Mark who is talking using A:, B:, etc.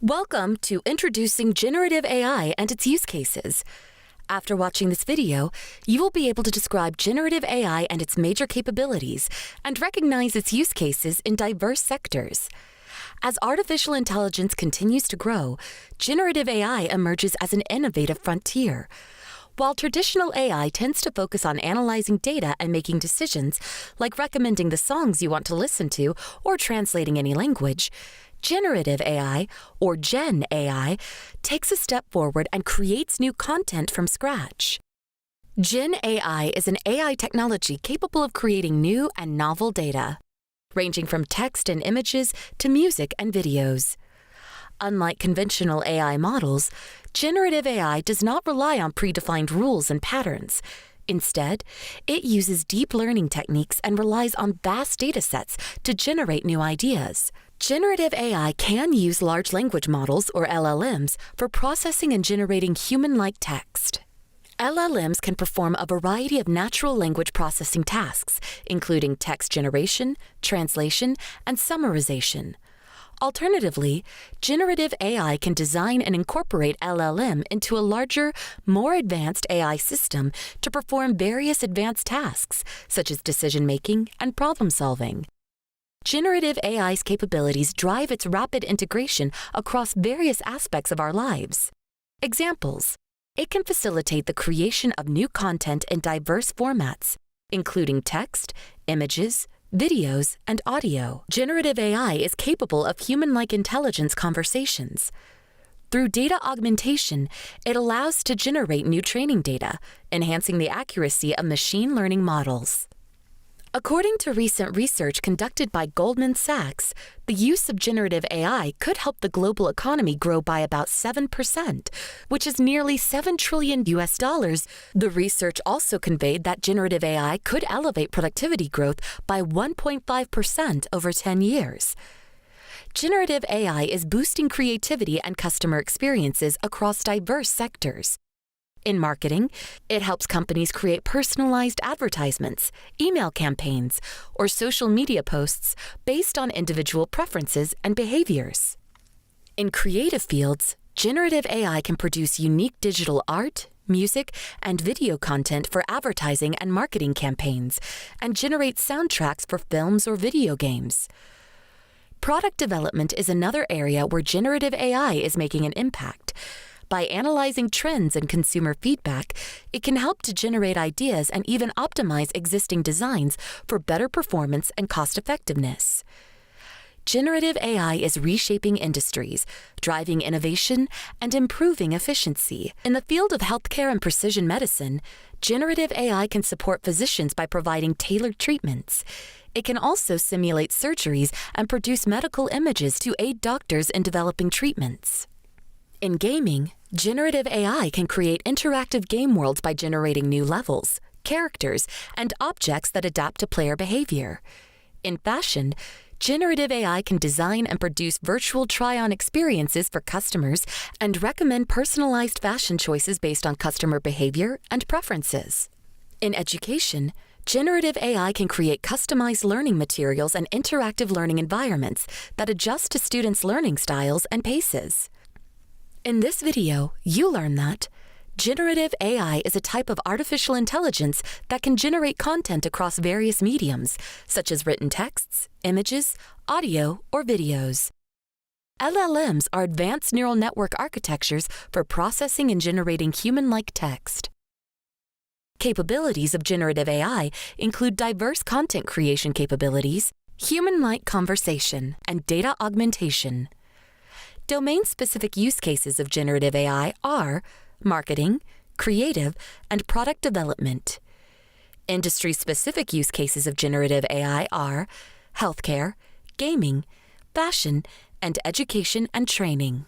A: Welcome to Introducing Generative AI and its use cases. After watching this video, you will be able to describe generative AI and its major capabilities and recognize its use cases in diverse sectors. As artificial intelligence continues to grow, generative AI emerges as an innovative frontier. While traditional AI tends to focus on analyzing data and making decisions, like recommending the songs you want to listen to or translating any language, Generative AI, or GenAI, takes a step forward and creates new content from scratch. GenAI is an AI technology capable of creating new and novel data, ranging from text and images to music and videos. Unlike conventional AI models, generative AI does not rely on predefined rules and patterns. Instead, it uses deep learning techniques and relies on vast datasets to generate new ideas. Generative AI can use large language models, or LLMs, for processing and generating human-like text. LLMs can perform a variety of natural language processing tasks, including text generation, translation, and summarization. Alternatively, generative AI can design and incorporate LLM into a larger, more advanced AI system to perform various advanced tasks, such as decision-making and problem-solving. Generative AI's capabilities drive its rapid integration across various aspects of our lives. Examples: it can facilitate the creation of new content in diverse formats, including text, images, videos, and audio. Generative AI is capable of human-like intelligence conversations. Through data augmentation, it allows to generate new training data, enhancing the accuracy of machine learning models. According to recent research conducted by Goldman Sachs, the use of generative AI could help the global economy grow by about 7%, which is nearly $7 trillion. The research also conveyed that generative AI could elevate productivity growth by 1.5% over 10 years. Generative AI is boosting creativity and customer experiences across diverse sectors. In marketing, it helps companies create personalized advertisements, email campaigns, or social media posts based on individual preferences and behaviors. In creative fields, generative AI can produce unique digital art, music, and video content for advertising and marketing campaigns, and generate soundtracks for films or video games. Product development is another area where generative AI is making an impact. By analyzing trends and consumer feedback, it can help to generate ideas and even optimize existing designs for better performance and cost-effectiveness. Generative AI is reshaping industries, driving innovation, and improving efficiency. In the field of healthcare and precision medicine, generative AI can support physicians by providing tailored treatments. It can also simulate surgeries and produce medical images to aid doctors in developing treatments. In gaming, generative AI can create interactive game worlds by generating new levels, characters, and objects that adapt to player behavior. In fashion, generative AI can design and produce virtual try-on experiences for customers and recommend personalized fashion choices based on customer behavior and preferences. In education, generative AI can create customized learning materials and interactive learning environments that adjust to students' learning styles and paces. In this video, you learn that generative AI is a type of artificial intelligence that can generate content across various mediums, such as written texts, images, audio, or videos. LLMs are advanced neural network architectures for processing and generating human-like text. Capabilities of generative AI include diverse content creation capabilities, human-like conversation, and data augmentation. Domain-specific use cases of generative AI are marketing, creative, and product development. Industry-specific use cases of generative AI are healthcare, gaming, fashion, and education and training.